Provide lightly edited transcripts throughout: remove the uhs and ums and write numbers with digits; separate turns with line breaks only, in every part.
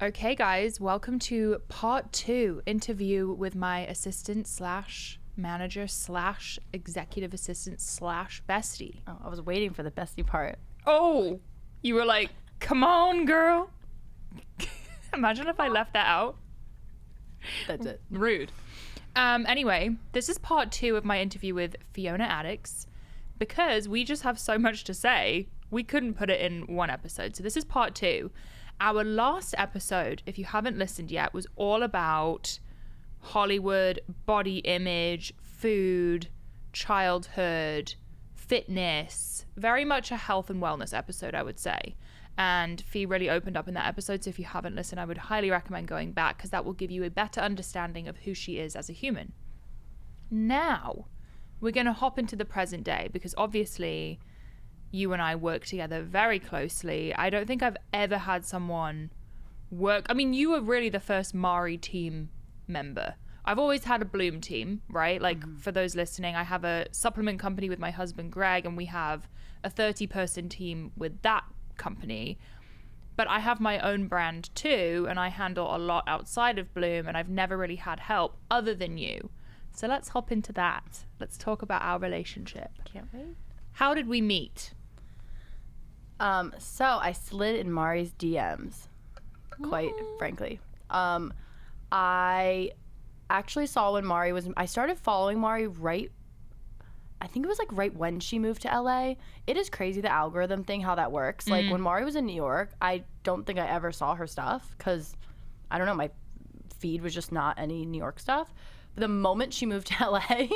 Okay, guys, welcome to part 2 interview with my assistant slash manager slash executive assistant slash bestie.
Oh, I was waiting for the bestie part.
Oh, you were like, come on, girl. Imagine if I left that out.
That's it.
Rude. Anyway, this is part 2 of my interview with Fiona Attix. Because we just have so much to say, we couldn't put it in one episode. So this is part 2. Our last episode, if you haven't listened yet, was all about Hollywood, body image, food, childhood, fitness. Very much a health and wellness episode, I would say. And Fee really opened up in that episode. So if you haven't listened, I would highly recommend going back because that will give you a better understanding of who she is as a human. Now, we're going to hop into the present day because obviously you and I work together very closely. I don't think I've ever had someone work. I mean, you were really the first Mari team member. I've always had a Bloom team, right? Like for those listening, I have a supplement company with my husband, Greg, and we have a 30-person team with that company. But I have my own brand too, and I handle a lot outside of Bloom, and I've never really had help other than you. So let's hop into that. Let's talk about our relationship.
Can't wait.
How did we meet?
So I slid in Mari's DMs, quite frankly. I actually saw when I started following Mari I think it was like right when she moved to LA. It is crazy, the algorithm thing, how that works. Like when Mari was in New York, I don't think I ever saw her stuff because, I don't know, my feed was just not any New York stuff. But the moment she moved to LA,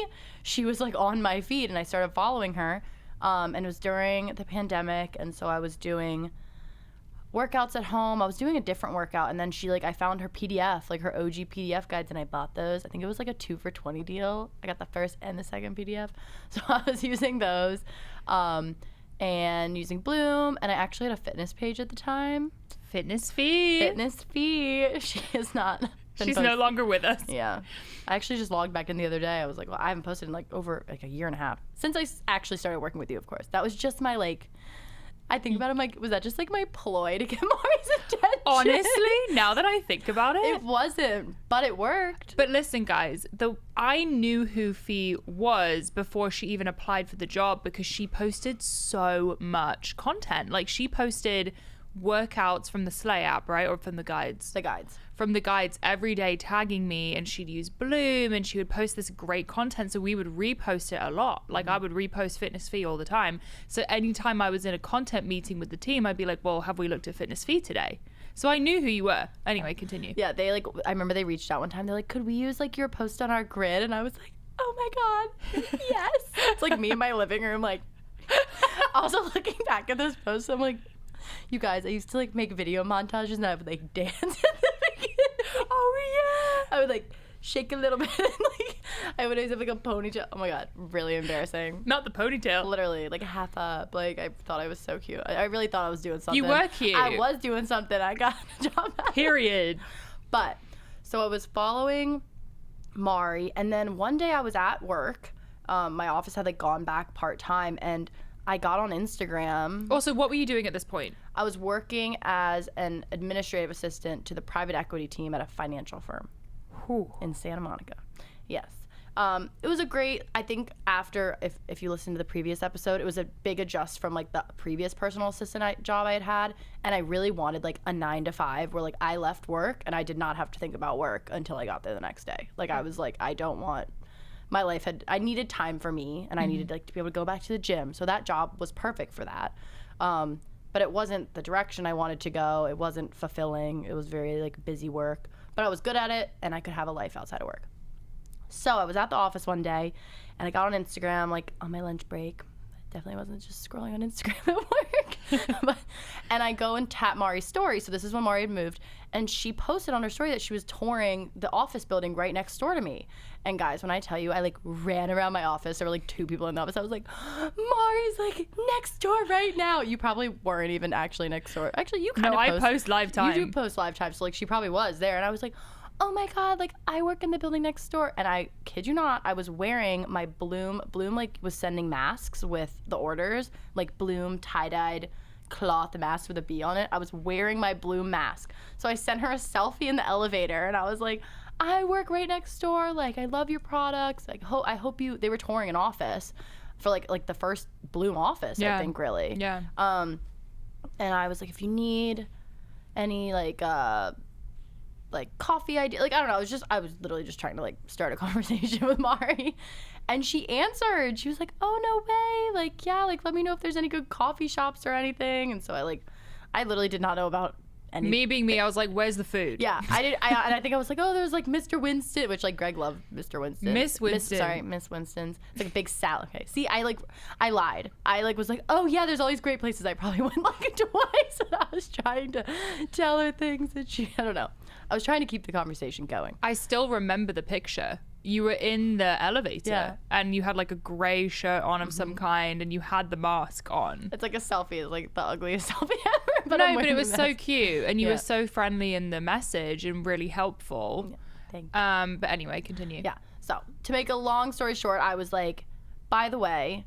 she was like on my feed and I started following her. And it was during the pandemic, and so I was doing workouts at home. I was doing a different workout, and then I found her PDF, like her OG PDF guides, and I bought those. I think it was like a 2 for $20 deal. I got the first and the second PDF. So I was using those and using Bloom, and I actually had a fitness page at the time.
Fitness Fee.
She is not...
She's no longer with us.
Yeah. I actually just logged back in the other day. I was like, well, I haven't posted in like over like a year and a half. Since I actually started working with you, of course. That was just my I think about it, I'm like, was that just like my ploy to get Mari's attention?
Honestly, now that I think about it.
It wasn't, but it worked.
But listen, guys, I knew who Fee was before she even applied for the job because she posted so much content. Like she posted workouts from the Slay app, right? Or from the guides?
The guides.
From the guides every day tagging me, and she'd use Bloom and she would post this great content. So we would repost it a lot. Like I would repost Fitness Fee all the time. So anytime I was in a content meeting with the team, I'd be like, well, have we looked at Fitness Fee today? So I knew who you were. Anyway, continue.
Yeah, I remember they reached out one time. They're like, could we use like your post on our grid? And I was like, oh my God, yes. It's like me in my living room, like also looking back at those posts, I'm like, you guys, I used to like make video montages and I would like dance at the beginning. Oh yeah. I would like shake a little bit and like I would always have like a ponytail. Oh my God, really embarrassing.
Not the ponytail.
Literally like half up. Like I thought I was so cute. I really thought I was doing something.
You were cute.
I was doing something. I got a job.
Period.
But so I was following Mari, and then one day I was at work. My office had like gone back part-time, and I got on Instagram.
Also, what were you doing at this point?
I was working as an administrative assistant to the private equity team at a financial firm in Santa Monica. Yes. It was a great, I think after, if you listen to the previous episode, it was a big adjust from like the previous personal assistant job I had. And I really wanted like a 9 to 5 where like I left work and I did not have to think about work until I got there the next day. Like I was like, I don't want... I needed time for me, and I needed like to be able to go back to the gym. So that job was perfect for that. But it wasn't the direction I wanted to go. It wasn't fulfilling. It was very like busy work, but I was good at it and I could have a life outside of work. So I was at the office one day and I got on Instagram like on my lunch break. Definitely wasn't just scrolling on Instagram at work. And I go and tap Mari's story. So this is when Mari had moved. And she posted on her story that she was touring the office building right next door to me. And guys, when I tell you, I like ran around my office. There were like 2 people in the office. I was like, Mari's like next door right now. You probably weren't even actually next door. Actually, you kind of
I post live time.
You do post live time. So like she probably was there. And I was like, oh my God, like I work in the building next door. And I kid you not, I was wearing my Bloom like was sending masks with the orders, like Bloom tie-dyed cloth mask with a bee on it. I was wearing my blue mask. So I sent her a selfie in the elevator, and I was like, I work right next door. Like, I love your products. Like, I hope you. They were touring an office for like the first Bloom office, I think, really.
Yeah.
And I was like, if you need any like coffee idea, like, I don't know. I was literally just trying to like start a conversation with Mari, and she answered. She was like, oh, no way. Like, yeah, like, let me know if there's any good coffee shops or anything. And so I literally did not know about any.
Me being me, I was like, where's the food?
Yeah, I did. And I think I was like, oh, there's like Mr. Winston, which like Greg loved Mr. Winston.
Miss Winston.
Miss Winston's. It's like a big salad. Okay. See, I lied. I was like, oh yeah, there's all these great places. I probably went like twice, and I was trying to tell her things that I don't know. I was trying to keep the conversation going.
I still remember the picture. You were in the elevator and you had like a gray shirt on of some kind, and you had the mask on.
It's like a selfie. It's like the ugliest selfie ever.
But it was so cute, and you were so friendly in the message and really helpful.
Yeah, thank you.
But anyway, continue.
Yeah. So to make a long story short, I was like, by the way,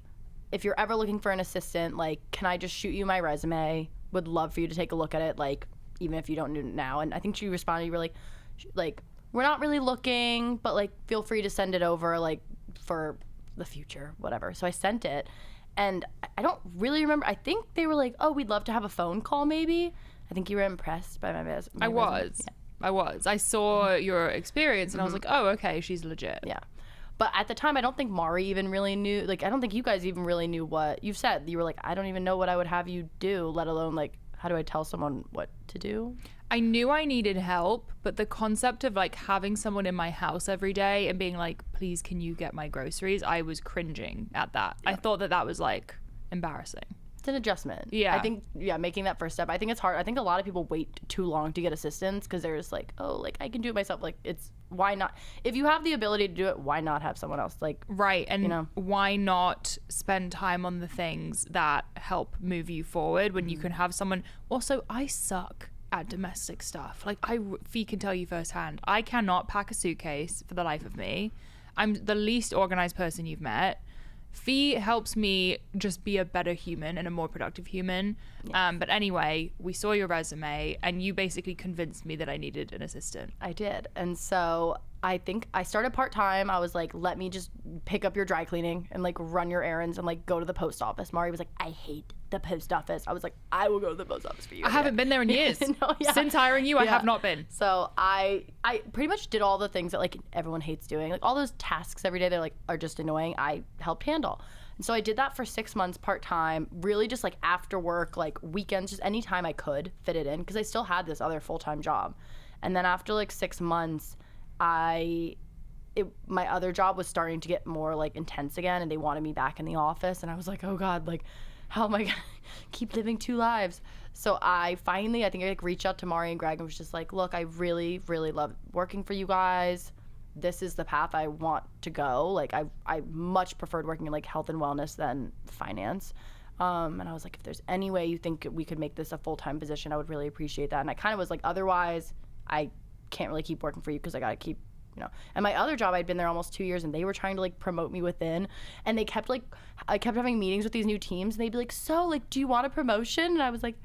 if you're ever looking for an assistant, like, can I just shoot you my resume? Would love for you to take a look at it, like, even if you don't do it now. And I think she responded, you were like, we're not really looking, but like, feel free to send it over, like, for the future, whatever. So I sent it, and I don't really remember. I think they were like, oh, we'd love to have a phone call, maybe. I think you were impressed by my resume.
I was. Yeah. I was. I saw your experience, and I was like, oh, okay, she's legit.
Yeah. But at the time, I don't think Mari even really knew. Like, I don't think you guys even really knew what you said. You were like, I don't even know what I would have you do, let alone like, how do I tell someone what to do?
I knew I needed help, but the concept of like having someone in my house every day and being like, please, can you get my groceries? I was cringing at that. Yeah. I thought that was like embarrassing.
It's an adjustment.
Yeah.
I think, making that first step, I think it's hard. I think a lot of people wait too long to get assistance because they're just like, oh, like, I can do it myself. Like, why not? If you have the ability to do it, why not have someone else? Like,
right. And why not spend time on the things that help move you forward when you can have someone? Also, I suck at domestic stuff. Like, Fee can tell you firsthand, I cannot pack a suitcase for the life of me. I'm the least organized person you've met. Fee helps me just be a better human and a more productive human. Yes. But anyway, we saw your resume, and you basically convinced me that I needed an assistant.
I did. And so I think I started part-time. I was like, let me just pick up your dry cleaning and like run your errands and like go to the post office. Mari was like, I hate the post office. I was like, I will go to the post office for you.
I haven't been there in years. Since hiring you, I have not been.
So I pretty much did all the things that like everyone hates doing. Like all those tasks every day, they're like, are just annoying. I helped handle. And so I did that for 6 months part-time, really just like after work, like weekends, just any time I could fit it in, because I still had this other full-time job. And then after like 6 months, my other job was starting to get more like intense again, and they wanted me back in the office, and I was like, oh God, like, how am I gonna keep living two lives? So I think I like reached out to Mari and Greg and was just like, look, I really, really love working for you guys. This is the path I want to go. Like, I much preferred working in like health and wellness than finance. And I was like, if there's any way you think we could make this a full-time position, I would really appreciate that. And I kind of was like, otherwise I can't really keep working for you because I got to keep, And my other job, I'd been there almost 2 years, and they were trying to like promote me within, and I kept having meetings with these new teams, and they'd be like, so like, do you want a promotion? And I was like,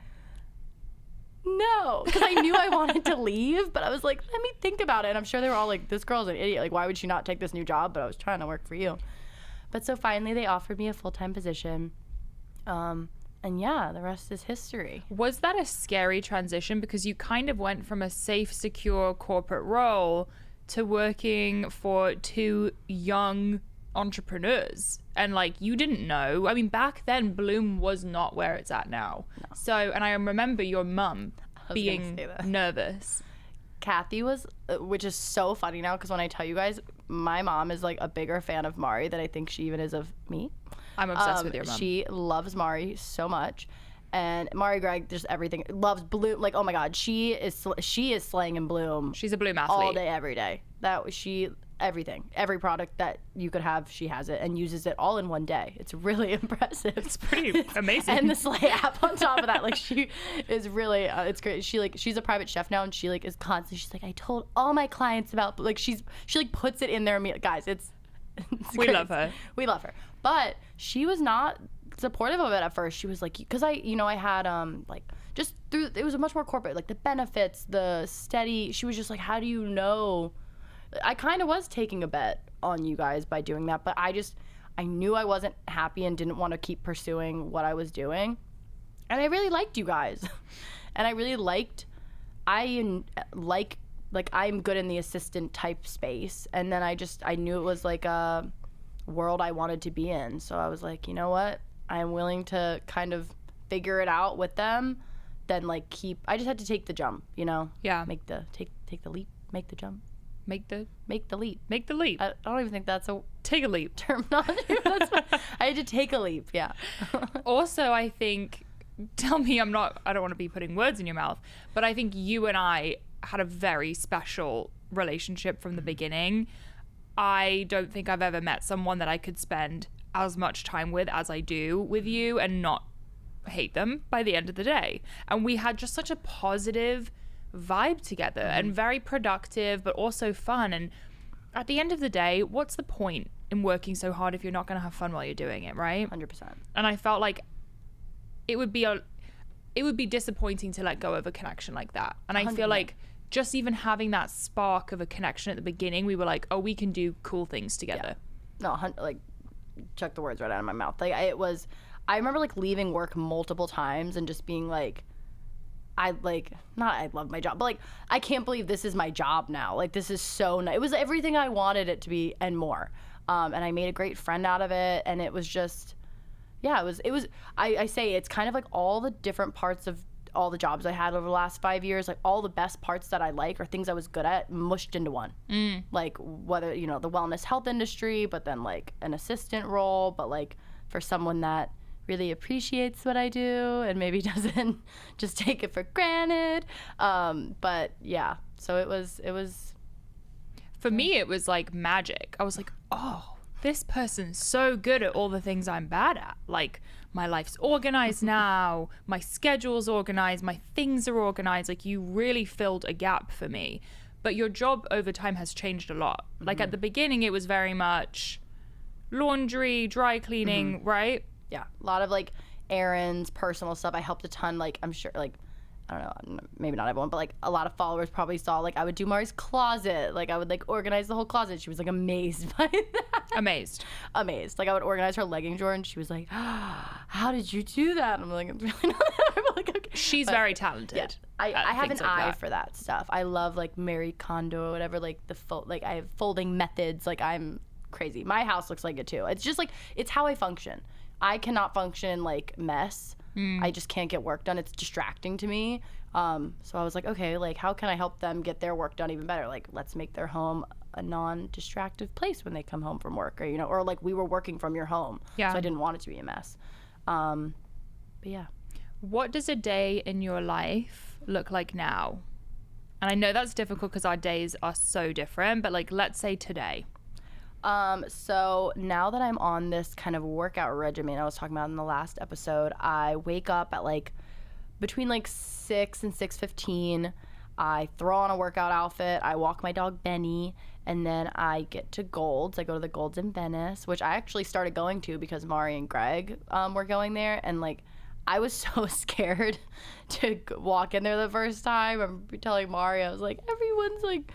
no, because I knew I wanted to leave, but I was like, let me think about it. And I'm sure they were all like, this girl's an idiot. Like, why would she not take this new job? But I was trying to work for you. But so finally they offered me a full-time position. And yeah, the rest is history.
Was that a scary transition? Because you kind of went from a safe, secure corporate role to working for two young entrepreneurs, and like, you didn't know. I mean, back then Bloom was not where it's at now. No. So, and I remember your mum being nervous.
Kathy was, which is so funny now, because when I tell you guys, my mom is like a bigger fan of Mari than I think she even is of me.
I'm obsessed with your mom.
She loves Mari so much. And Mari, Greg, just everything, loves Bloom. Like, oh my God, she is slaying in Bloom.
She's a Bloom athlete.
All day, every day. Everything, every product that you could have, she has it and uses it all in one day. It's really impressive.
It's pretty amazing.
And the Slay app on top of that, like, she is really, it's great. She's a private chef now, and she like is constantly, she's like, I told all my clients about, like, she like puts it in their meal. Guys, it's
we love her.
We love her. But she was not supportive of it at first. She was like, because I had like just through, it was a much more corporate, like the benefits, the steady. She was just like, how do you know? I kind of was taking a bet on you guys by doing that, but I knew I wasn't happy and didn't want to keep pursuing what I was doing. And I really liked you guys. And I really liked, I'm good in the assistant type space. And then I knew it was like a world I wanted to be in. So I was like, you know what? I'm willing to kind of figure it out with them. Then like I just had to take the jump, you know?
Yeah.
Take the leap, make the jump.
Make the leap.
Make the leap. I don't even think that's a
take a leap
terminology. I had to take a leap. Yeah.
Also, I think, tell me I don't want to be putting words in your mouth, but I think you and I had a very special relationship from the beginning. I don't think I've ever met someone that I could spend as much time with as I do with you and not hate them by the end of the day. And we had just such a positive vibe together and very productive, but also fun. And at the end of the day, what's the point in working so hard if you're not going to have fun while you're doing it, right?
100%.
And I felt like it would be disappointing to let go of a connection like that. And I
100%.
feel like just even having that spark of a connection at the beginning, we were like, oh, we can do cool things together.
Yeah. No, like, chuck the words right out of my mouth. Like, I remember like leaving work multiple times and just being like, I love my job, but like, I can't believe this is my job now. Like, this is so nice. It was everything I wanted it to be and more. And I made a great friend out of it. And it was just, yeah, I say it's kind of like all the different parts of all the jobs I had over the last 5 years, like all the best parts that I like or things I was good at mushed into one. Like whether, you know, the wellness health industry, but then like an assistant role, but like for someone that really appreciates what I do and maybe doesn't just take it for granted. But yeah, so it was
for me, it was like magic. I was like, oh, this person's so good at all the things I'm bad at. Like, my life's organized now, my schedule's organized, my things are organized. Like, you really filled a gap for me. But your job over time has changed a lot. Like, at the beginning, it was very much laundry, dry cleaning, right?
Yeah, a lot of like errands, personal stuff. I helped a ton. Like, I'm sure, like, I don't know, maybe not everyone, but like a lot of followers probably saw like I would do Mari's closet. Like, I would like organize the whole closet. She was like amazed by that.
Amazed.
Like, I would organize her legging drawer and she was like, how did you do that? And I'm like, it's really not that. I'm like, okay.
She's very talented.
Yeah, I have an eye for that stuff. I love like Marie Kondo or whatever, like like I have folding methods. Like, I'm crazy. My house looks like it too. It's just like, it's how I function. I cannot function like mess. I just can't get work done. It's distracting to me. So I was like, okay, like, how can I help them get their work done even better? Like, let's make their home a non-distractive place when they come home from work, or, you know, or like we were working from your home.
Yeah.
So I didn't want it to be a mess. But yeah.
What does a day in your life look like now? And I know that's difficult because our days are so different, but like, let's say today.
So now that I'm on this kind of workout regimen I was talking about in the last episode, I wake up at like between like 6 and 6:15. I throw on a workout outfit. I walk my dog Benny, and then I get to Gold's. I go to the Gold's in Venice, which I actually started going to because Mari and Greg were going there, and like I was so scared to walk in there the first time. I'm telling Mari, I was like, everyone's like,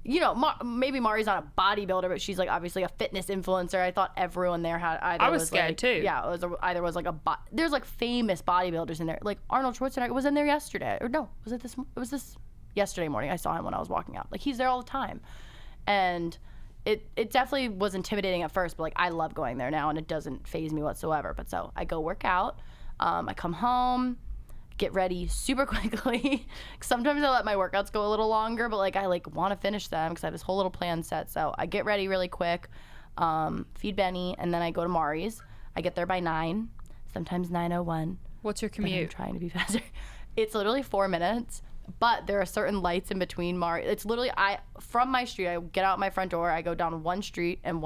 you know, maybe Mari's not a bodybuilder, but she's like obviously a fitness influencer. I thought everyone there had either.
I was scared
like,
too.
Yeah, it was either was like there's like famous bodybuilders in there. Like Arnold Schwarzenegger was in there yesterday, or no, was it this? It was this yesterday morning. I saw him when I was walking out. Like, he's there all the time, and it definitely was intimidating at first, but like I love going there now, and it doesn't faze me whatsoever. But so I go work out. I come home, get ready super quickly. Sometimes I let my workouts go a little longer, but like I like want to finish them because I have this whole little plan set. So I get ready really quick, feed Benny, and then I go to Mari's. I get there by 9, sometimes 9:01.
What's your commute?
I'm trying to be faster. It's literally 4 minutes, but there are certain lights in between It's literally, from my street, I get out my front door, I go down one street, and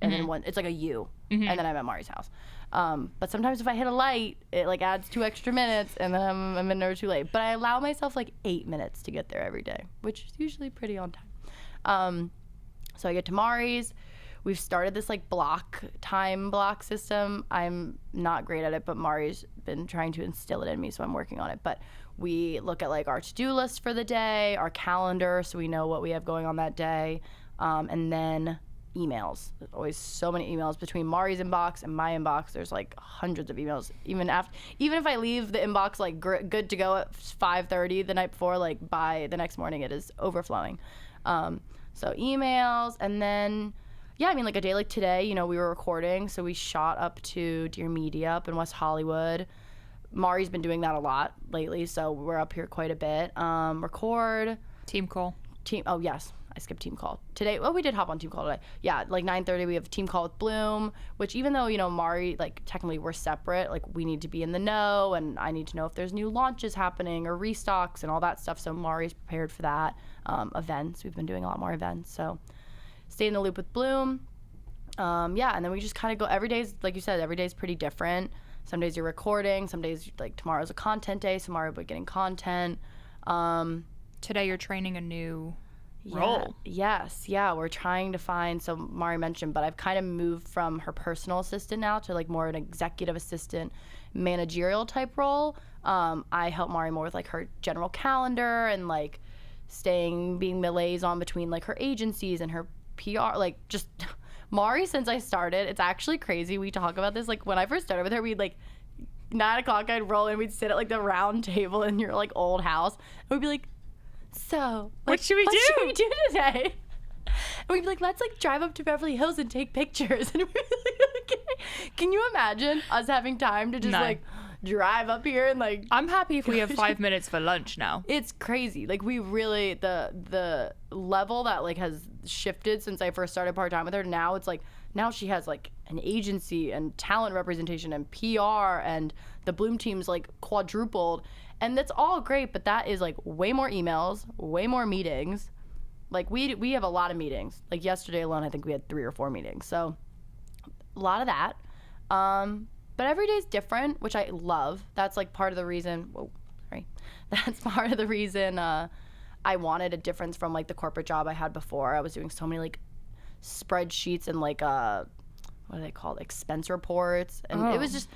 then one, it's like a U, and then I'm at Mari's house. But sometimes if I hit a light, it like adds 2 extra minutes, and then I'm in there too late. But I allow myself like 8 minutes to get there every day, which is usually pretty on time. So I get to Mari's. we've started this like time block system. I'm not great at it, but Mari's been trying to instill it in me, so I'm working on it. But we look at like our to-do list for the day, our calendar, so we know what we have going on that day, and then emails. There's always so many emails between Mari's inbox and my inbox. There's like hundreds of emails. Even if I leave the inbox like good to go at 5:30 the night before, like by the next morning it is overflowing. So emails, and then yeah, I mean like a day like today, you know, we were recording, so we shot up to Dear Media up in West Hollywood. Mari's been doing that a lot lately, so we're up here quite a bit. Record.
Team call.
Oh yes, I skipped team call today. Well, we did hop on team call today. Yeah, like 9:30 we have a team call with Bloom, which even though, you know, Mari, like technically we're separate, like we need to be in the know, and I need to know if there's new launches happening or restocks and all that stuff. So Mari's prepared for that. Events, we've been doing a lot more events, so stay in the loop with Bloom. Yeah, and then we just kind of go, every day's, like you said, every day's pretty different. Some days you're recording, some days like tomorrow's a content day, so tomorrow we're getting content.
Today you're training a new role.
Yes, yeah, we're trying to find, so Mari mentioned, but I've kind of moved from her personal assistant now to like more an executive assistant, managerial type role. I help Mari more with like her general calendar and like being the liaison between like her agencies and her PR, like just Mari, since I started, it's actually crazy. We talk about this, like when I first started with her, we'd like 9 o'clock I'd roll in, we'd sit at like the round table in your like old house, and we'd be like, so like,
what should we do
today? And we'd be like, let's like drive up to Beverly Hills and take pictures. And we'd be like, okay. Can you imagine us having time to just like drive up here and like,
I'm happy if we have 5 minutes for lunch now.
It's crazy. Like we really, the level that like has shifted since I first started part-time with her. Now it's like, now she has like an agency and talent representation and PR, and the Bloom team's like quadrupled, and that's all great, but that is like way more emails, way more meetings. Like we have a lot of meetings. Like yesterday alone, I think we had 3 or 4 meetings. So a lot of that. But every day's different, which I love. That's like part of the reason. That's part of the reason I wanted a difference from like the corporate job I had before. I was doing so many like spreadsheets and like what are they called? Expense reports, and it was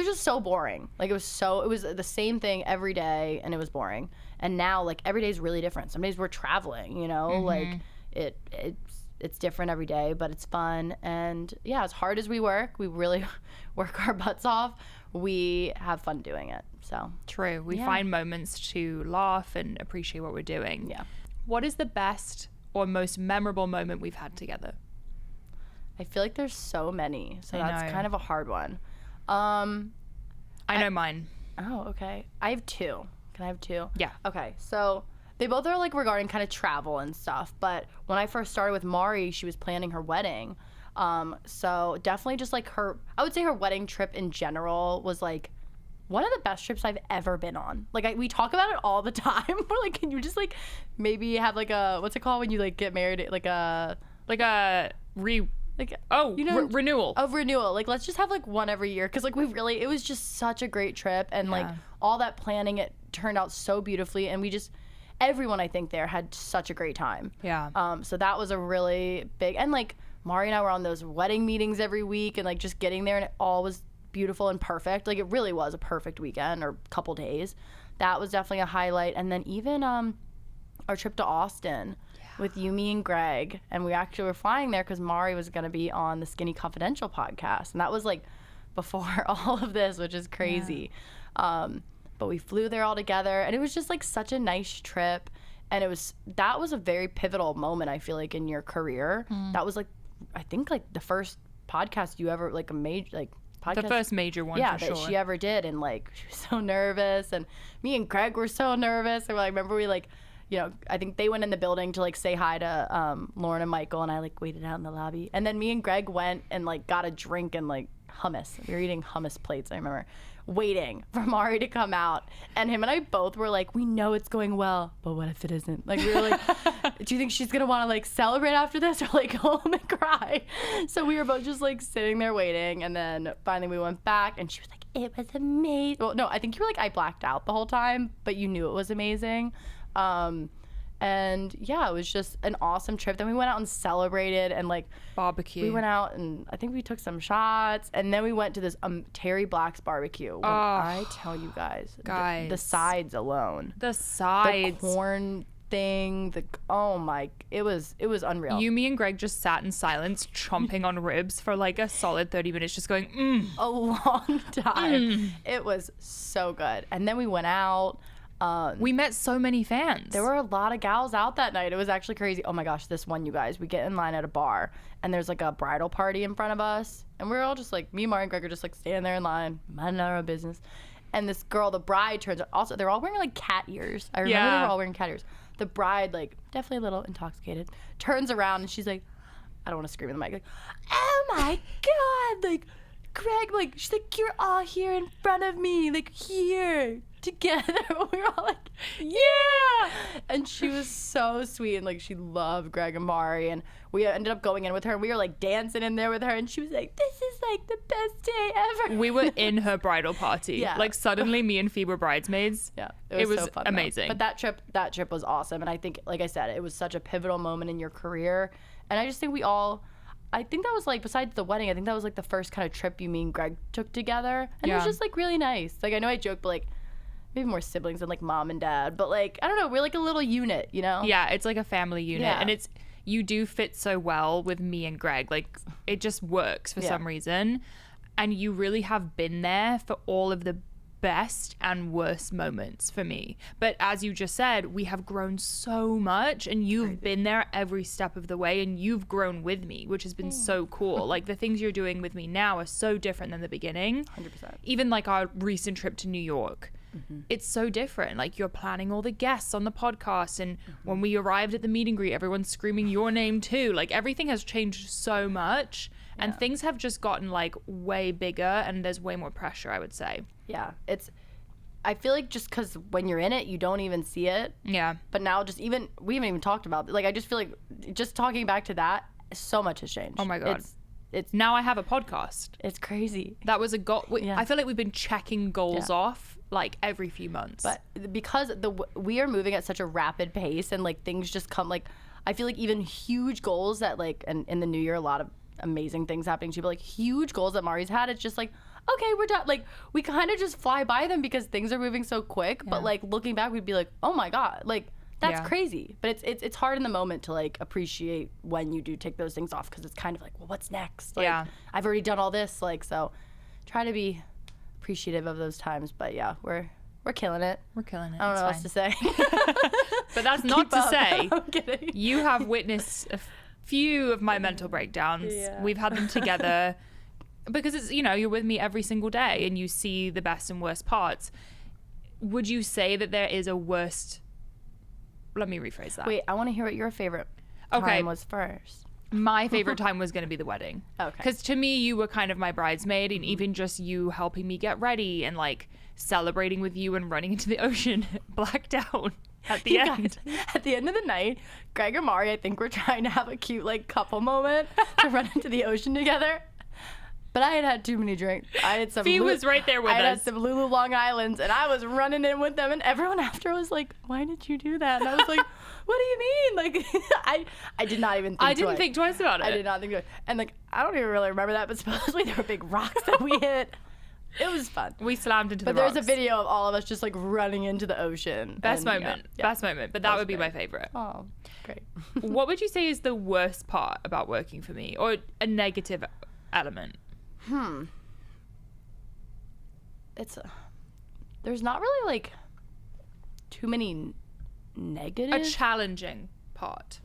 just so boring. Like it was the same thing every day, and it was boring. And now like every day is really different. Some days we're traveling, you know, like it's different every day, but it's fun. And yeah, as hard as we really work our butts off, we have fun doing it. So
true. We find moments to laugh and appreciate what we're doing.
Yeah.
What is the best or most memorable moment we've had together?
I feel like there's so many, so that's kind of a hard one. I
know mine.
Oh, okay. I have 2. Can I have 2?
Yeah.
Okay, so they both are like regarding kind of travel and stuff, but when I first started with Mari, she was planning her wedding. So definitely just like I would say her wedding trip in general was like one of the best trips I've ever been on. Like we talk about it all the time. We're like, can you just like maybe have like what's it called when you like get married?
Renewal.
Of renewal. Like let's just have like one every year, because like it was just such a great trip, and like all that planning, it turned out so beautifully, and everyone I think there had such a great time.
Yeah.
So that was a really big, and like Mari and I were on those wedding meetings every week, and like just getting there, and it all was beautiful and perfect. Like it really was a perfect weekend or couple days. That was definitely a highlight. And then even our trip to Austin with you, me, and Greg, and we actually were flying there because Mari was going to be on the Skinny Confidential podcast, and that was like before all of this, which is crazy. But we flew there all together, and it was just like such a nice trip, and that was a very pivotal moment, I feel like, in your career. That was like, I think like the first podcast you ever, like a major like podcast,
the first major one,
that she ever did, and like she was so nervous, and me and Greg were so nervous, and I remember we like, you know, I think they went in the building to like say hi to Lauren and Michael, and I like waited out in the lobby, and then me and Greg went and like got a drink and like hummus. We were eating hummus plates, I remember, waiting for Mari to come out, and him and I both were like, we know it's going well, but what if it isn't? Like we were like, do you think she's gonna want to like celebrate after this or like go home and cry? So we were both just like sitting there waiting, and then finally we went back, and she was like, it was amazing. Well, no, I think you were like, I blacked out the whole time, but you knew it was amazing. And yeah, it was just an awesome trip. Then we went out and celebrated and like
barbecue.
We went out and I think we took some shots, and then we went to this Terry Black's barbecue. When I tell you guys, the sides alone,
the sides,
the corn thing, it was unreal.
You, me, and Greg just sat in silence, chomping on ribs for like a solid 30 minutes, just going,
a long time. It was so good. And then we went out.
We met so many fans.
There were a lot of gals out that night. It was actually crazy. Oh my gosh, this one, you guys. We get in line at a bar, and there's like a bridal party in front of us, and we're all just like, me, Mari, and Greg are just like standing there in line, minding our own business. And this girl, the bride, turns. Also, they're all wearing like cat ears. I remember they were all wearing cat ears. The bride, like definitely a little intoxicated, turns around and she's like, I don't want to scream in the mic, like, oh my god, like Greg, like she's like, you're all here in front of me, like here together. We were all like, yeah. And she was so sweet, and like she loved Greg and Mari, and we ended up going in with her, and we were like dancing in there with her, and she was like, this is like the best day ever.
We were in her bridal party.
Yeah.
Like suddenly me and Fee were bridesmaids.
Yeah.
It was
so fun,
amazing.
Though. But that trip was awesome, and I think, like I said, it was such a pivotal moment in your career, and I just think I think that was like, besides the wedding, I think that was like the first kind of trip you, me, and Greg took together, and it was just like really nice. Like I know I joke, but like maybe more siblings than like mom and dad, but like I don't know, we're like a little unit, you know?
Yeah, it's like a family unit,
Yeah.
and you do fit so well with me and Greg. Like it just works for some reason, and you really have been there for all of the best and worst moments for me. But as you just said, we have grown so much, and you've been there every step of the way, and you've grown with me, which has been so cool. Like the things you're doing with me now are so different than the beginning.
100%.
Even like our recent trip to New York. It's so different. Like you're planning all the guests on the podcast, and when we arrived at the meet and greet, everyone's screaming your name too. Like everything has changed so much, and things have just gotten like way bigger, and there's way more pressure, I would say.
Yeah, I feel like just because when you're in it, you don't even see it.
Yeah.
But now we haven't even talked about it. Like I just feel like just talking back to that, so much has changed.
Oh my God.
It's
now I have a podcast.
It's crazy.
That was a goal. I feel like we've been checking goals off like every few months.
But because we are moving at such a rapid pace, and like things just come, like I feel like even huge goals that like, and in the new year a lot of amazing things happening too, but like huge goals that Mari's had, it's just like, okay, we're done. Like we kind of just fly by them because things are moving so quick. But like looking back, we'd be like, oh my God, like that's crazy. But it's hard in the moment to like appreciate when you do take those things off, because it's kind of like, well, what's next? Like, I've already done all this. Like, so try to be appreciative of those times. But yeah, we're killing it.
We're killing it.
I don't know what else to say.
But that's not to say
I'm kidding.
You have witnessed a few of my mental breakdowns. We've had them together because it's, you're with me every single day and you see the best and worst parts. Would you say that there is a worst? Let me rephrase that.
Wait, I want to hear what your favorite time was first.
My favorite time was going to be the wedding.
Okay.
Because to me, you were kind of my bridesmaid, and even just you helping me get ready and like celebrating with you and running into the ocean blacked out at the end.
Guys, at the end of the night, Greg and Mari, I think, were trying to have a cute like couple moment to run into the ocean together. But I had too many drinks. I had some.
Fee was right there with us.
I had some Lulu Long Islands, and I was running in with them, and everyone after was like, "Why did you do that?" And I was like, "What do you mean?" Like, I did not even.
I didn't think twice about it.
I did not think twice. And like, I don't even really remember that, but supposedly there were big rocks that we hit. It was fun.
We slammed into
the
rocks.
But there's a video of all of us just like running into the ocean.
Best moment. Best moment. But that would be my favorite.
Oh, great.
What would you say is the worst part about working for me, or a negative element?
There's not really like too many negative.
A challenging part.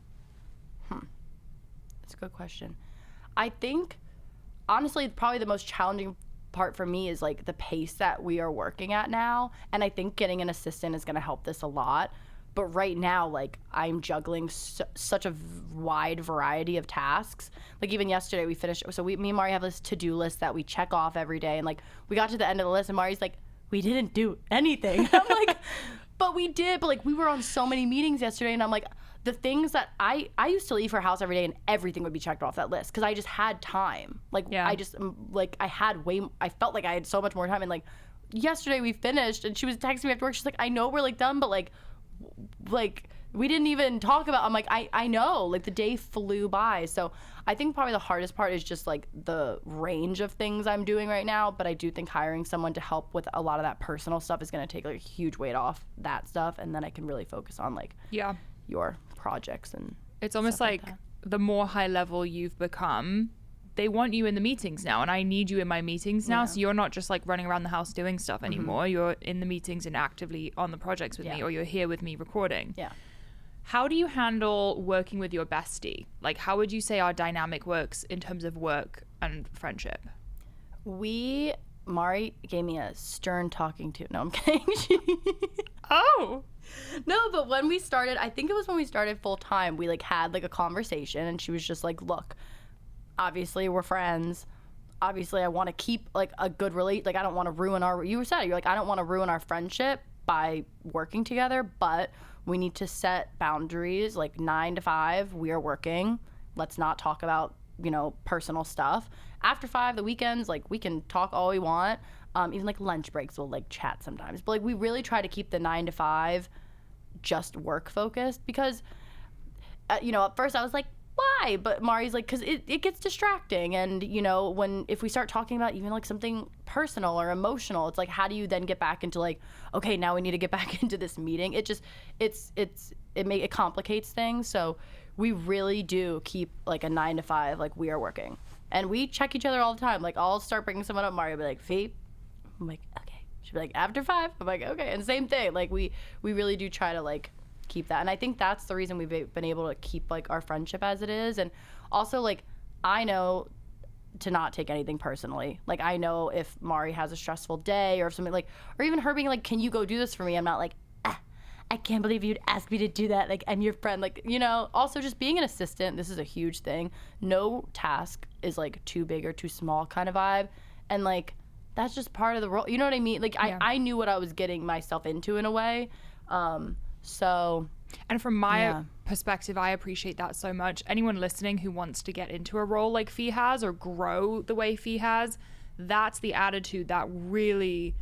That's a good question. I think honestly probably the most challenging part for me is like the pace that we are working at now, and I think getting an assistant is going to help this a lot. But right now, like, I'm juggling such a wide variety of tasks. Like, even yesterday we finished. So me and Mari have this to-do list that we check off every day. And, like, we got to the end of the list, and Mari's like, we didn't do anything. And I'm like, but we did. But, like, we were on so many meetings yesterday. And I'm like, the things that I used to leave her house every day, and everything would be checked off that list because I just had time. Like, I just, like, I felt like I had so much more time. And, like, yesterday we finished, and she was texting me after work. She's like, I know we're, like, done, but, like we didn't even talk about, I'm like, I know, like the day flew by. So I think probably the hardest part is just like the range of things I'm doing right now. But I do think hiring someone to help with a lot of that personal stuff is going to take like a huge weight off that stuff. And then I can really focus on like your projects. And
it's almost like the more high level you've become, they want you in the meetings now, and I need you in my meetings now. So you're not just like running around the house doing stuff anymore. You're in the meetings and actively on the projects with me, or you're here with me recording. How do you handle working with your bestie? Like, how would you say our dynamic works in terms of work and friendship?
Mari gave me a stern talking to. No, I'm kidding.
Oh.
No, but when we started, I think it was when we started full time, we like had like a conversation, and she was just like, look, obviously we're friends. Obviously I want to keep like a good like I don't want to ruin you're like, I don't want to ruin our friendship by working together, but we need to set boundaries, like 9 to 5, we are working. Let's not talk about, personal stuff. After 5, the weekends, like we can talk all we want. Even like lunch breaks, we'll like chat sometimes. But like we really try to keep the 9 to 5 just work focused because, at first I was like, why? But Mari's like, because it gets distracting. And, if we start talking about even like something personal or emotional, it's like, how do you then get back into like, okay, now we need to get back into this meeting. It just, it complicates things. So we really do keep like a 9 to 5, like we are working. And we check each other all the time. Like I'll start bringing someone up, Mari will be like, Fee? I'm like, okay. She'll be like, after 5? I'm like, okay. And same thing. Like we really do try to like keep that. And I think that's the reason we've been able to keep like our friendship as it is. And also like I know to not take anything personally. Like I know if Mari has a stressful day or something, like, or even her being like, can you go do this for me? I'm not like, I can't believe you'd ask me to do that. Like I'm your friend. Like, also just being an assistant, this is a huge thing. No task is like too big or too small kind of vibe. And like that's just part of the role. You know what I mean? Like I knew what I was getting myself into in a way.
And from my perspective, I appreciate that so much. Anyone listening who wants to get into a role like Fee has or grow the way Fee has, that's the attitude that really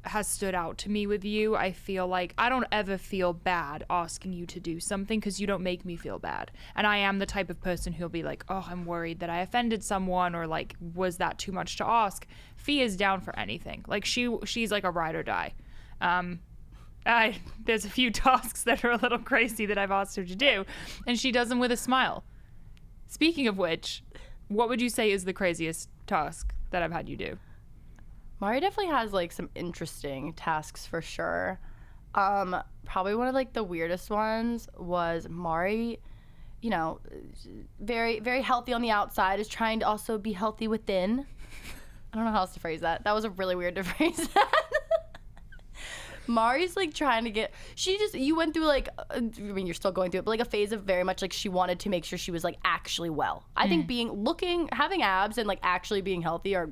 has stood out to me with you. I feel like I don't ever feel bad asking you to do something because you don't make me feel bad. And I am the type of person who'll be like, oh, I'm worried that I offended someone, or like, was that too much to ask? Fee is down for anything. Like she's like a ride or die. There's a few tasks that are a little crazy that I've asked her to do, and she does them with a smile. Speaking of which, what would you say is the craziest task that I've had you do?
Mari definitely has like some interesting tasks for sure. Probably one of like the weirdest ones was Mari, very, very healthy on the outside, is trying to also be healthy within. I don't know how else to phrase that. That was a really weird to phrase that. Mari's like trying to get, you went through like, you're still going through it, but like a phase of very much like she wanted to make sure she was like actually well. I think having abs and like actually being healthy are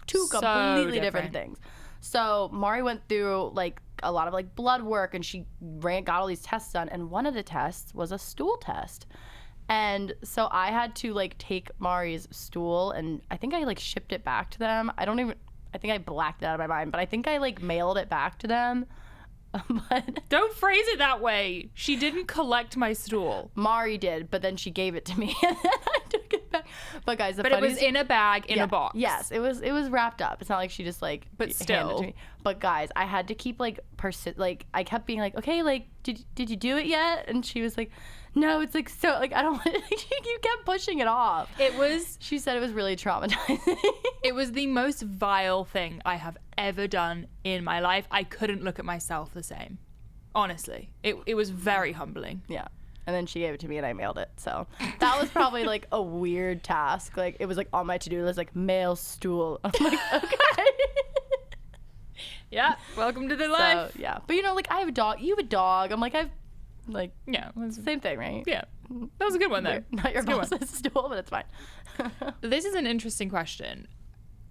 two completely different things. So Mari went through like a lot of like blood work, and she got all these tests done, and one of the tests was a stool test. And so I had to like take Mari's stool, and I think I like shipped it back to them. I think I blacked it out of my mind, but I think I like mailed it back to them. But
don't phrase it that way. She didn't collect my stool.
Mari did, but then she gave it to me, and then I took it back. But guys,
it was in a bag in a box.
Yes, it was wrapped up. It's not like she just like handed it to me. But guys, I had to keep like I kept being like, okay, like did you do it yet? And she was like, no, it's like so like I don't want to. You kept pushing it off. She said it was really traumatizing.
It was the most vile thing I have ever done in my life. I couldn't look at myself the same. Honestly, it was very humbling.
Yeah. And then she gave it to me, and I mailed it. So that was probably like a weird task. Like it was like on my to-do list, like mail stool. I'm like, okay.
Yeah. Welcome to the life.
So, yeah. But like I have a dog. You have a dog. I'm like
yeah,
same thing, right?
Yeah. That was a good one, though.
Not your boss's stool, but it's fine.
This is an interesting question.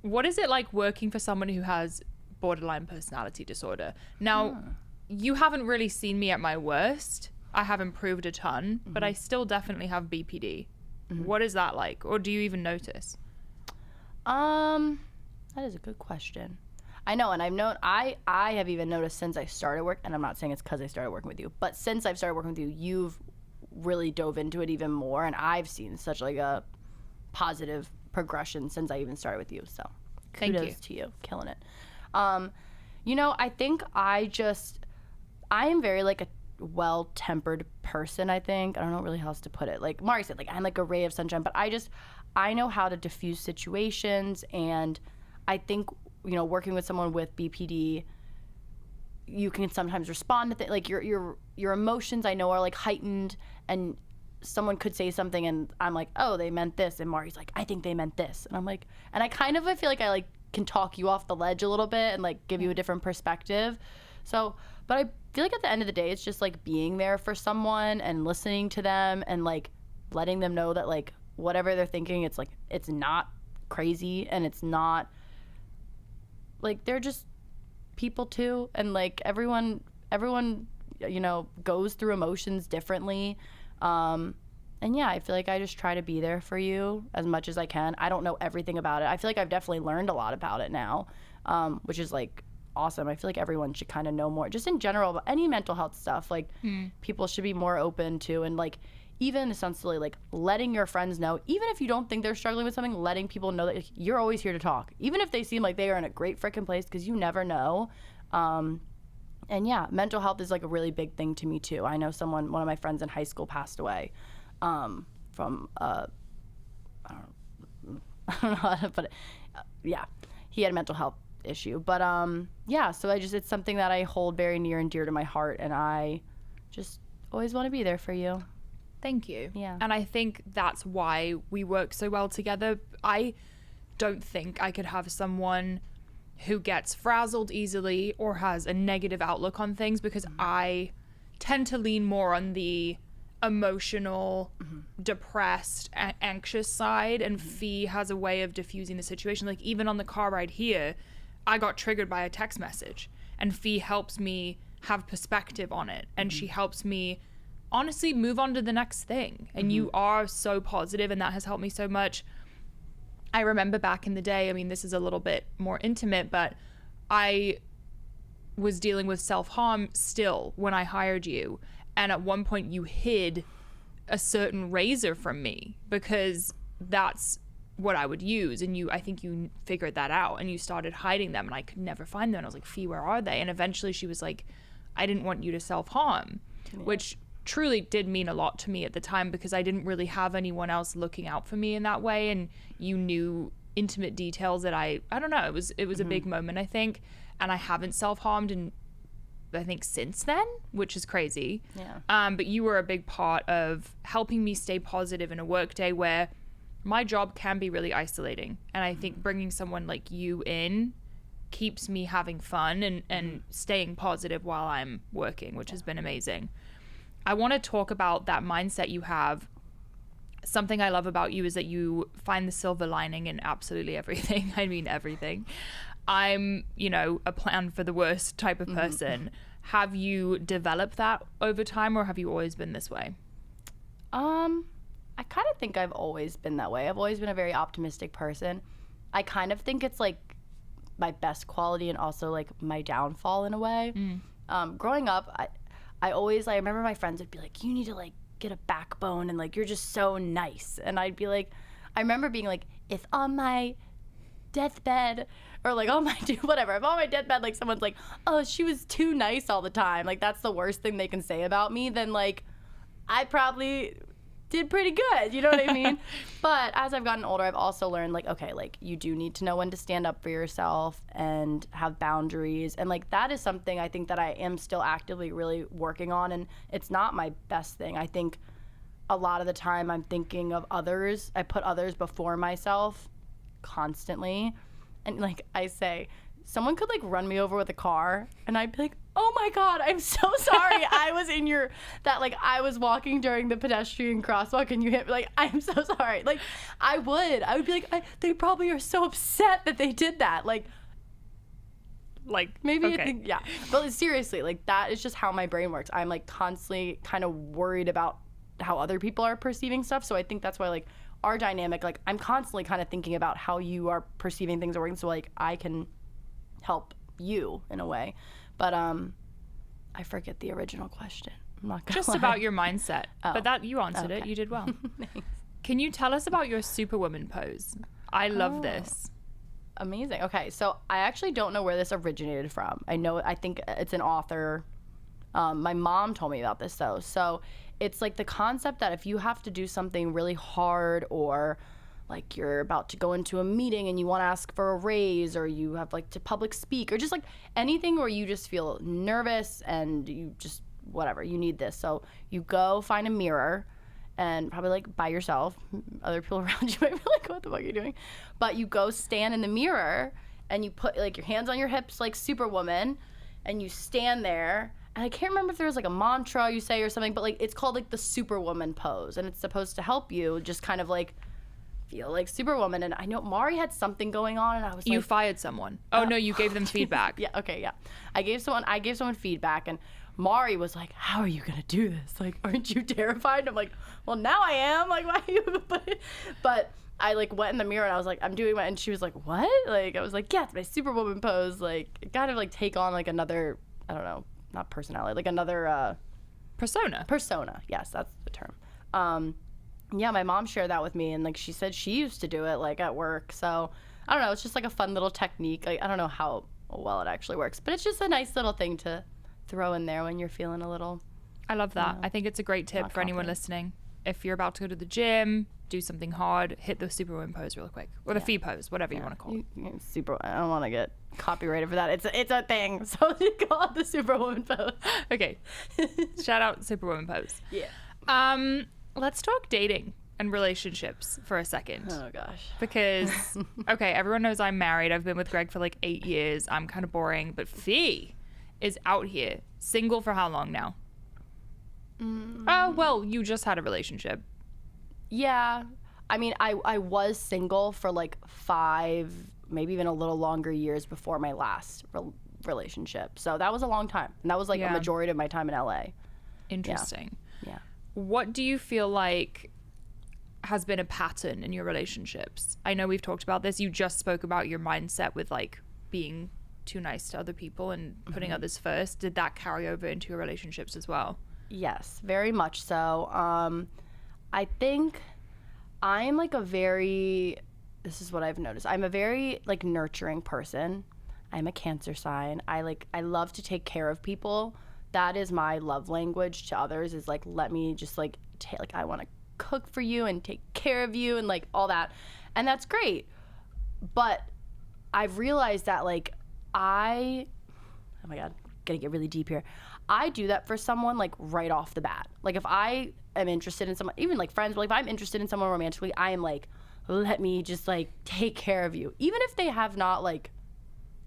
What is it like working for someone who has borderline personality disorder? Now, you haven't really seen me at my worst. I have improved a ton, but I still definitely have BPD. What is that like? Or do you even notice?
That is a good question. I know, and I have even noticed since I started work, and I'm not saying it's because I started working with you, but since I've started working with you, you've really dove into it even more, and I've seen such like a positive progression since I even started with you. So kudos to you, killing it. You know, I think I am very like a well-tempered person. I think I don't know really how else to put it. Like Mari said, like I'm like a ray of sunshine, but I know how to diffuse situations, and I think, you know, working with someone with BPD, you can sometimes respond to things like your emotions I know are like heightened, and someone could say something and I'm like, oh, they meant this, and Mari's like, I think they meant this, and I'm like, and I feel like I like can talk you off the ledge a little bit and like give you a different perspective. So, but I feel like at the end of the day, it's just like being there for someone and listening to them and like letting them know that like whatever they're thinking, it's like it's not crazy, and it's not like they're just people too, and like everyone you know goes through emotions differently, and yeah, I feel like I just try to be there for you as much as I can. I don't know everything about it. I feel like I've definitely learned a lot about it now, which is like awesome. I feel like everyone should kind of know more just in general about any mental health stuff. Like people should be more open to, and like even essentially like letting your friends know, even if you don't think they're struggling with something, letting people know that like, you're always here to talk, even if they seem like they are in a great freaking place, because you never know. And yeah, mental health is like a really big thing to me too. I know one of my friends in high school passed away from I don't know how to put it. Yeah, he had a mental health issue, but yeah, so it's something that I hold very near and dear to my heart, and I just always want to be there for you.
Thank you.
Yeah.
And I think that's why we work so well together. I don't think I could have someone who gets frazzled easily or has a negative outlook on things, because I tend to lean more on the emotional, depressed, anxious side, and Fee has a way of diffusing the situation. Like even on the car ride here, I got triggered by a text message, and Fee helps me have perspective on it, and she helps me honestly move on to the next thing. And you are so positive, and that has helped me so much. I remember back in the day, I mean, this is a little bit more intimate, but I was dealing with self-harm still when I hired you, and at one point you hid a certain razor from me because that's what I would use, and I think you figured that out, and you started hiding them, and I could never find them, and I was like, Fee, where are they? And eventually she was like, I didn't want you to self-harm, which truly did mean a lot to me at the time, because I didn't really have anyone else looking out for me in that way, and you knew intimate details that I don't know, it was a big moment, I think, and I haven't self-harmed in I think since then, which is crazy.
Yeah.
But you were a big part of helping me stay positive in a workday where my job can be really isolating, and I think bringing someone like you in keeps me having fun and staying positive while I'm working, which has been amazing. I want to talk about that mindset you have. Something I love about you is that you find the silver lining in absolutely everything. I mean, everything. I'm, a plan for the worst type of person. Have you developed that over time, or have you always been this way?
I kind of think I've always been that way. I've always been a very optimistic person. I kind of think it's like my best quality and also like my downfall in a way. Growing up, I remember my friends would be like, you need to like get a backbone, and like you're just so nice. And I'd be like, I remember being like, if on my deathbed or like on my whatever, if on my deathbed like someone's like, oh, she was too nice all the time, like that's the worst thing they can say about me, then like I probably did pretty good, you know what I mean? But as I've gotten older, I've also learned like, okay, like you do need to know when to stand up for yourself and have boundaries, and like that is something I think that I am still actively really working on, and it's not my best thing. I think a lot of the time I'm thinking of others. I put others before myself constantly, and like I say, someone could like run me over with a car, and I'd be like, oh my God, I'm so sorry. I was walking during the pedestrian crosswalk and you hit me. Like, I'm so sorry. Like, I would be like, they probably are so upset that they did that. Like maybe okay. I think, yeah. But seriously, like that is just how my brain works. I'm like constantly kind of worried about how other people are perceiving stuff. So I think that's why like our dynamic, like I'm constantly kind of thinking about how you are perceiving things or working, so like I can help you in a way. But I forget the original question. I'm not gonna
Just
lie.
about your mindset.
Oh.
But that you answered it.
Okay.
You did well.
Thanks.
Can you tell us about your Superwoman pose? I love this.
Amazing. Okay, so I actually don't know where this originated from. I think it's an author. My mom told me about this though. So it's like the concept that if you have to do something really hard, or like you're about to go into a meeting and you want to ask for a raise, or you have like to public speak, or just like anything where you just feel nervous and you just whatever, you need this. So you go find a mirror, and probably like by yourself. Other people around you might be like, what the fuck are you doing? But you go stand in the mirror and you put like your hands on your hips like Superwoman, and you stand there. And I can't remember if there was like a mantra you say or something, but like it's called like the Superwoman pose, and it's supposed to help you just kind of like feel like Superwoman. And I know Mari had something going on, and I was
You
like,
fired someone. Oh, no, you gave them feedback.
yeah, okay, yeah. I gave someone feedback, and Mari was like, how are you gonna do this? Like, aren't you terrified? And I'm like, well, now I am. Like, why are you? But I like went in the mirror and I was like, I'm doing my, and she was like, what? Like, I was like, yeah, it's my Superwoman pose. Like, kind of like take on like another, I don't know, not personality, like another
Persona.
persona. Yes, that's the term. Yeah, my mom shared that with me, and like she said she used to do it like at work. So I don't know, it's just like a fun little technique. Like, I don't know how well it actually works, but it's just a nice little thing to throw in there when you're feeling a little.
I love that. I think it's a great tip
Not
for anyone
confident.
listening. If you're about to go to the gym, do something hard, hit the Superwoman pose real quick. Or the fee pose, whatever you want to call it.
Super. I don't want to get copyrighted for that. It's a thing. So you call it the Superwoman pose.
Okay. Shout out Superwoman pose.
Yeah.
Let's talk dating and relationships for a second.
Oh gosh.
Because, okay, everyone knows I'm married. I've been with Greg for like 8 years. I'm kind of boring. But Fee is out here. Single for how long now? Oh, well, you just had a relationship.
Yeah. I mean, I was single for like 5, maybe even a little longer years before my last relationship. So that was a long time. And that was like a majority of my time in LA.
Interesting.
Yeah.
What do you feel like has been a pattern in your relationships? I know we've talked about this. You just spoke about your mindset with like being too nice to other people and putting others first. Did that carry over into your relationships as well?
Yes, very much so. I think I'm like this is what I've noticed. I'm a very like nurturing person. I'm a Cancer sign. I love to take care of people. That is my love language to others, is like, let me just like I want to cook for you and take care of you and like all that. And that's great. But I've realized that like oh my God, gonna get really deep here. I do that for someone like right off the bat. Like if I am interested in someone, even like friends, but like if I'm interested in someone romantically, I am like, let me just like take care of you. Even if they have not like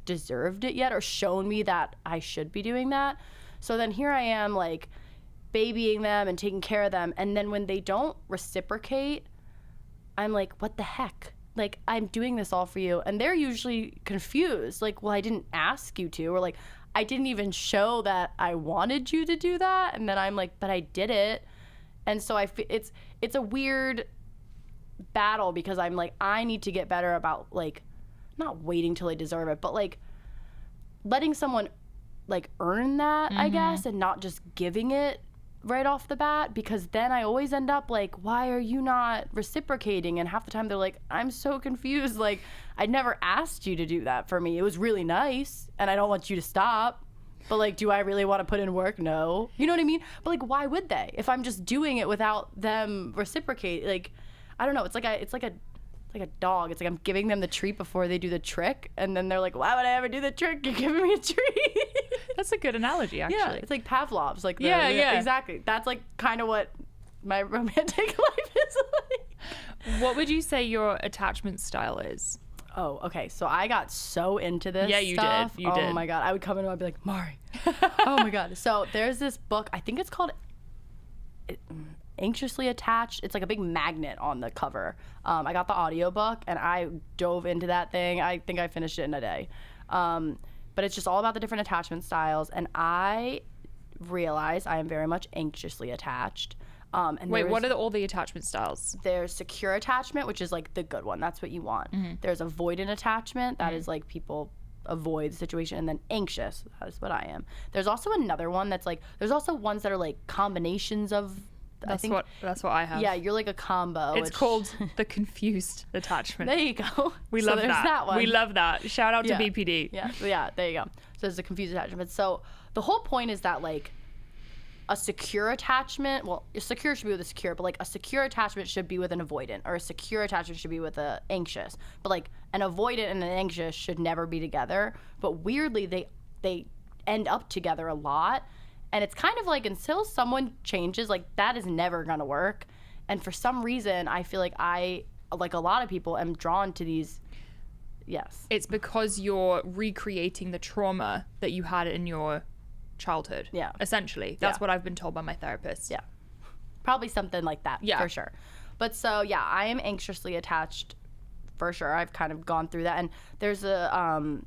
deserved it yet or shown me that I should be doing that. So then here I am like babying them and taking care of them. And then when they don't reciprocate, I'm like, what the heck? Like, I'm doing this all for you. And they're usually confused. Like, well, I didn't ask you to. Or like, I didn't even show that I wanted you to do that. And then I'm like, but I did it. And so it's a weird battle, because I'm like, I need to get better about like not waiting till they deserve it, but like letting someone like earn that, I guess, and not just giving it right off the bat, because then I always end up like, why are you not reciprocating? And half the time they're like, I'm so confused. Like, I never asked you to do that for me. It was really nice, and I don't want you to stop. But like, do I really want to put in work? No. You know what I mean? But like, why would they? If I'm just doing it without them reciprocate, like, I don't know. It's like a dog. It's like I'm giving them the treat before they do the trick, and then they're like, why would I ever do the trick? You're giving me a treat.
That's a good analogy, actually.
Yeah, it's like Pavlov's. Like
yeah,
exactly. That's like kind of what my romantic life is like.
What would you say your attachment style is?
Oh, okay. So I got so into this.
Yeah, you
stuff.
did. You did.
Oh my God. I would come in and I'd be like, Mari. Oh my God. So there's this book. I think it's called Anxiously Attached. It's like a big magnet on the cover. I got the audiobook and I dove into that thing. I think I finished it in a day. But it's just all about the different attachment styles. And I realize I am very much anxiously attached. And
Wait, what are all the attachment styles?
There's secure attachment, which is like the good one. That's what you want. There's avoidant attachment. That is like people avoid the situation, and then anxious. That's what I am. There's also another one that's like, there's also ones that are like combinations of.
That's what I have.
Yeah, you're like a combo.
It's called the confused attachment.
There you go.
We love that one. We love that. Shout out to BPD.
Yeah, there you go. So there's a confused attachment. So the whole point is that like a secure attachment, well, a secure should be with a secure, but like a secure attachment should be with an avoidant, or a secure attachment should be with a anxious. But like an avoidant and an anxious should never be together. But weirdly, they end up together a lot. And it's kind of like, until someone changes, like that is never gonna work. And for some reason, I feel like I, like a lot of people, am drawn to these. Yes.
It's because you're recreating the trauma that you had in your childhood.
Yeah.
Essentially. That's what I've been told by my therapist.
Yeah. Probably something like that. Yeah. For sure. But so, yeah, I am anxiously attached for sure. I've kind of gone through that. And there's a,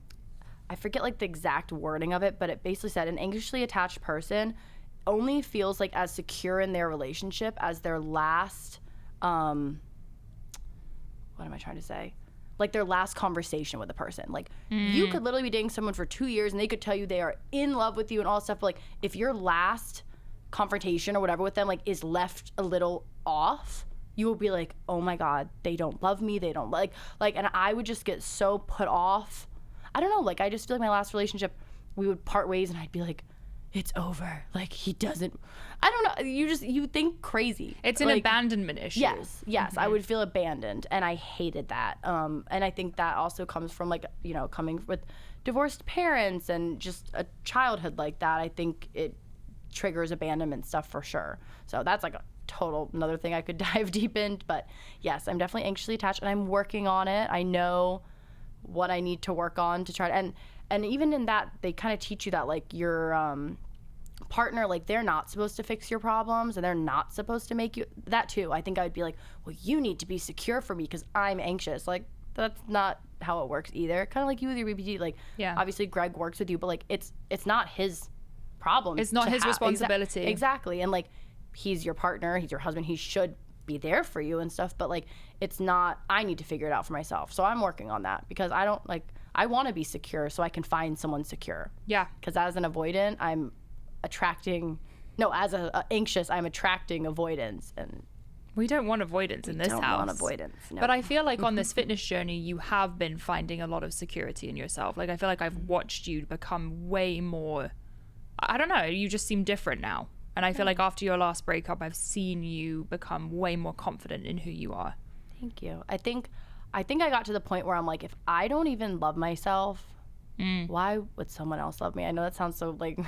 I forget like the exact wording of it, but it basically said an anxiously attached person only feels like as secure in their relationship as their last, what am I trying to say? Like their last conversation with a person. Like you could literally be dating someone for 2 years and they could tell you they are in love with you and all stuff. But like if your last confrontation or whatever with them like is left a little off, you will be like, oh my God, they don't love me. They don't like, and I would just get so put off. I don't know. Like I just feel like my last relationship, we would part ways and I'd be like, it's over. Like he doesn't, I don't know. You think crazy.
It's an abandonment issue.
Yes. Mm-hmm. I would feel abandoned and I hated that. And I think that also comes from like, coming with divorced parents and just a childhood like that. I think it triggers abandonment stuff for sure. So that's like a total another thing I could dive deep in. But yes, I'm definitely anxiously attached and I'm working on it. I know what I need to work on to try to, and even in that, they kind of teach you that like your partner, like they're not supposed to fix your problems and they're not supposed to make you that too. I think I would be like, well, you need to be secure for me because I'm anxious. Like that's not how it works either. Kind of like you with your BPD. Like obviously Greg works with you, but like it's not his problem.
It's not his responsibility.
Exactly. And like he's your partner, he's your husband, he should be there for you and stuff, but like it's not, I need to figure it out for myself. So I'm working on that because I don't like, I want to be secure so I can find someone secure.
Yeah.
Because as an avoidant, I'm attracting, no, as a anxious, I'm attracting avoidance. And
we don't want avoidance in this house.
We don't want avoidance, no.
But I feel like on this fitness journey, you have been finding a lot of security in yourself. Like I feel like I've watched you become way more, I don't know, you just seem different now. And I feel like after your last breakup, I've seen you become way more confident in who you are.
Thank you. I think I got to the point where I'm like, if I don't even love myself, why would someone else love me? I know that sounds so like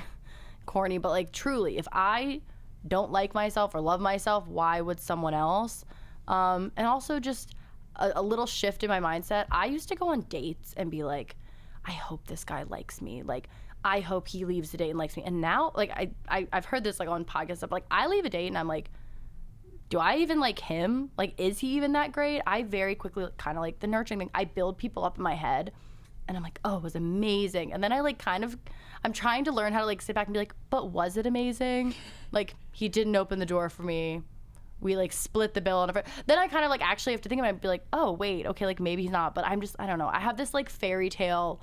corny, but like truly, if I don't like myself or love myself, why would someone else? And also just a little shift in my mindset. I used to go on dates and be like, I hope this guy likes me. Like, I hope he leaves the date and likes me. And now, like, I've heard this, like, on podcasts stuff. Like, I leave a date and I'm like, do I even like him? Like, is he even that great? I very quickly kind of like the nurturing thing. I build people up in my head and I'm like, oh, it was amazing. And then I like I'm trying to learn how to like sit back and be like, but was it amazing? Like, he didn't open the door for me. We like split the bill. Then I kind of like actually have to think about it and be like, oh, wait, okay, like maybe he's not. But I don't know. I have this like fairy tale.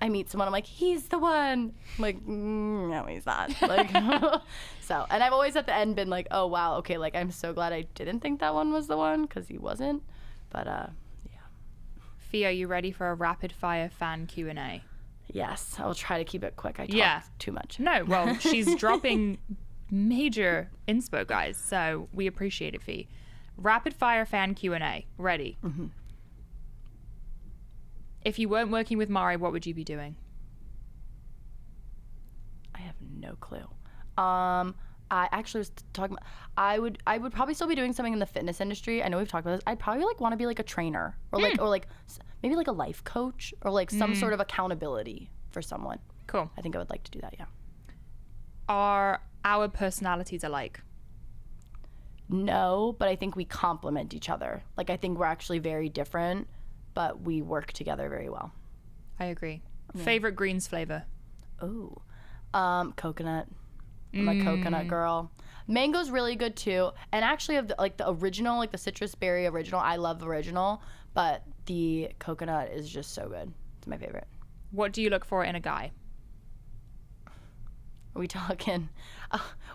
I meet someone, I'm like, he's the one. I'm like, no, he's not. Like, so, and I've always at the end been like, oh, wow, okay, like, I'm so glad I didn't think that one was the one, because he wasn't. But, yeah.
Fia, are you ready for a rapid-fire fan Q&A?
Yes, I will try to keep it quick. I talk too much.
No, well, she's dropping major inspo, guys, so we appreciate it, Fia. Rapid-fire fan Q&A. Ready? Mm-hmm. If you weren't working with Mari, what would you be doing?
I have no clue. I actually was talking about, I would probably still be doing something in the fitness industry. I know we've talked about this. I'd probably like want to be like a trainer or like maybe like a life coach or like some sort of accountability for someone.
Cool.
I think I would like to do that, yeah.
Are our personalities alike?
No, but I think we complement each other. Like I think we're actually very different, but we work together very well.
I agree. Yeah. Favorite greens flavor?
Oh, coconut. I'm a coconut girl. Mango's really good too. And actually, of the original, like the citrus berry original, I love the original, but the coconut is just so good. It's my favorite.
What do you look for in a guy?
Are we talking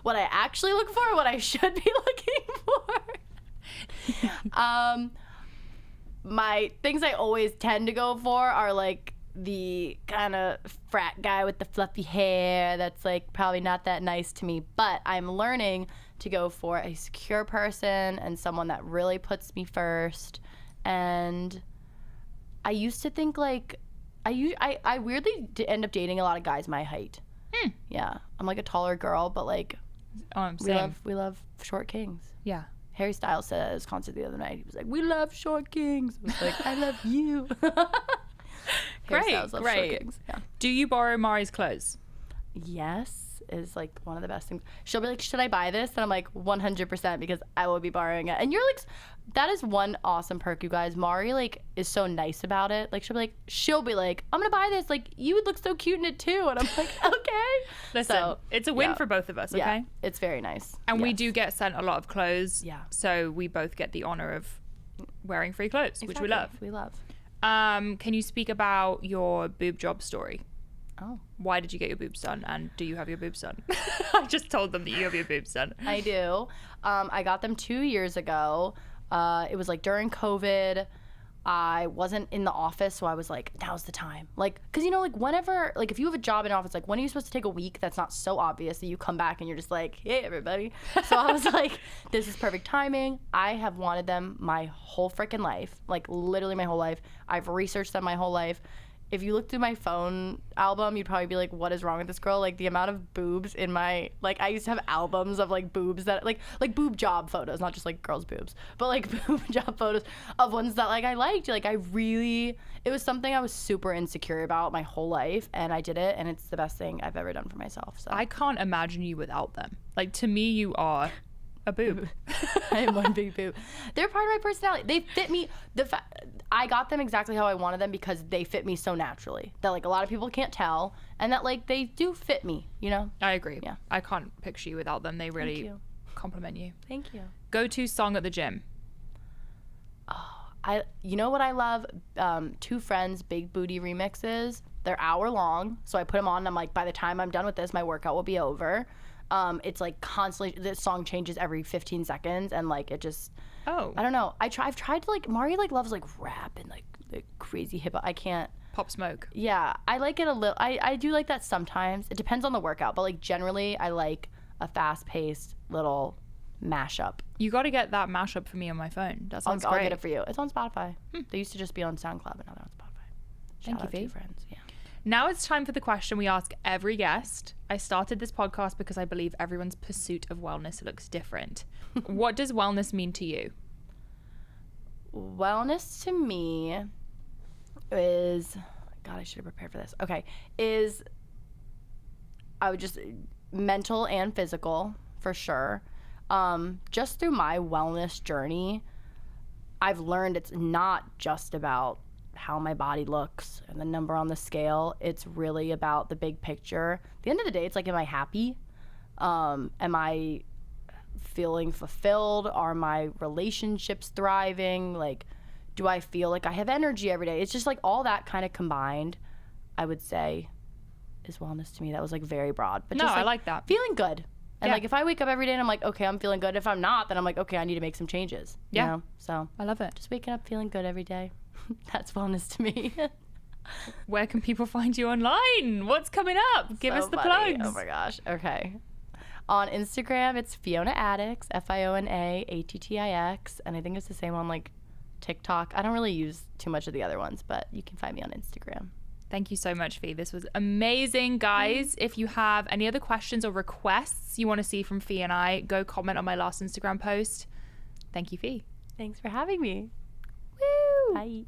what I actually look for or what I should be looking for? My things I always tend to go for are like the kind of frat guy with the fluffy hair that's like probably not that nice to me, but I'm learning to go for a secure person and someone that really puts me first. And I used to think like I weirdly end up dating a lot of guys my height. Yeah, I'm like a taller girl, but like we love short kings.
Yeah.
Harry Styles said at his concert the other night, he was like, "We love short kings." I was like, "I love you." Harry Styles loves short kings. Yeah.
Do you borrow Mari's clothes?
Yes, is like one of the best things. She'll be like, "Should I buy this?" And I'm like, 100%, because I will be borrowing it. And you're like, that is one awesome perk, you guys. Mari like is so nice about it. Like she'll be like, "I'm gonna buy this. Like you would look so cute in it too." And I'm like, "Okay."
Listen,
so,
it's a win for both of us. Okay.
Yeah, it's very nice.
And we do get sent a lot of clothes.
Yeah.
So we both get the honor of wearing free clothes, which we love.
We love.
Can you speak about your boob job story?
Oh.
Why did you get your boobs done, and do you have your boobs done? I just told them that you have your boobs done.
I do. I got them 2 years ago. It was like during COVID. I wasn't in the office, so I was like, now's the time. Like, because, you know, like whenever, like if you have a job in office, like when are you supposed to take a week that's not so obvious that you come back and you're just like, "Hey, everybody." So I was like, this is perfect timing. I have wanted them my whole freaking life, like literally my whole life. I've researched them my whole life. If you look through my phone album, you'd probably be like, "What is wrong with this girl?" Like the amount of boobs in my, like I used to have albums of like boobs that like boob job photos, not just like girls' boobs, but like boob job photos of ones that like I liked. Like it was something I was super insecure about my whole life, and I did it, and it's the best thing I've ever done for myself. So
I can't imagine you without them. Like to me, you are a boob.
I am one big boob. They're part of my personality. They fit me. I got them exactly how I wanted them because they fit me so naturally that like a lot of people can't tell, and that like they do fit me, you know?
I agree.
Yeah.
I can't picture you without them. They really compliment you.
Thank you.
Go-to song at the gym.
You know what I love? Two Friends Big Booty remixes. They're hour long, so I put them on and I'm like, by the time I'm done with this, my workout will be over. It's like constantly, this song changes every 15 seconds, and like it just, I don't know. I've tried to like, Mari like loves like rap and like crazy hip hop. I can't.
Pop Smoke.
Yeah, I like it a little. I do like that sometimes. It depends on the workout, but like generally I like a fast paced little mashup.
You got to get that mashup for me on my phone. That sounds great.
I'll get it for you. It's on Spotify. They used to just be on SoundCloud, but now they're on Spotify.
Thank you,
Shout out to
Fee.
Friends. Yeah.
Now it's time for the question we ask every guest. I started this podcast because I believe everyone's pursuit of wellness looks different. What does wellness mean to you?
Wellness to me is, God, I should have prepared for this. Okay, I would just mental and physical for sure. Just through my wellness journey, I've learned it's not just about how my body looks and the number on the scale. It's really about the big picture. At the end of the day, it's like, am I happy? Am I feeling fulfilled? Are my relationships thriving? Like, do I feel like I have energy every day? It's just like all that kind of combined, I would say, is wellness to me. That was like very broad, but
No,
just
I like that.
feeling good. And
Yeah.
like if I wake up every day and I'm like, okay, I'm feeling good. If I'm not, then I'm like, okay, I need to make some changes.
Yeah.
You know? So
I love it.
just waking up feeling good every day. That's wellness to me.
Where can people find you online? What's coming up? Give
So
us the
funny.
plugs.
Oh my gosh. Okay. On Instagram, it's Fiona Attix, FionaAttix, and I think it's the same on like TikTok. I don't really use too much of the other ones, but you can find me on Instagram.
Thank you so much, Fee. This was amazing, guys. If you have any other questions or requests you want to see from Fee and I, go comment on my last Instagram post. Thank you, Fee.
Thanks for having me.
Woo!
Bye.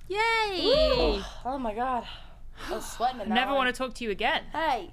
Yay!
Ooh. Oh my God. I was sweating in that
Never
one.
want to talk to you again.
Hey.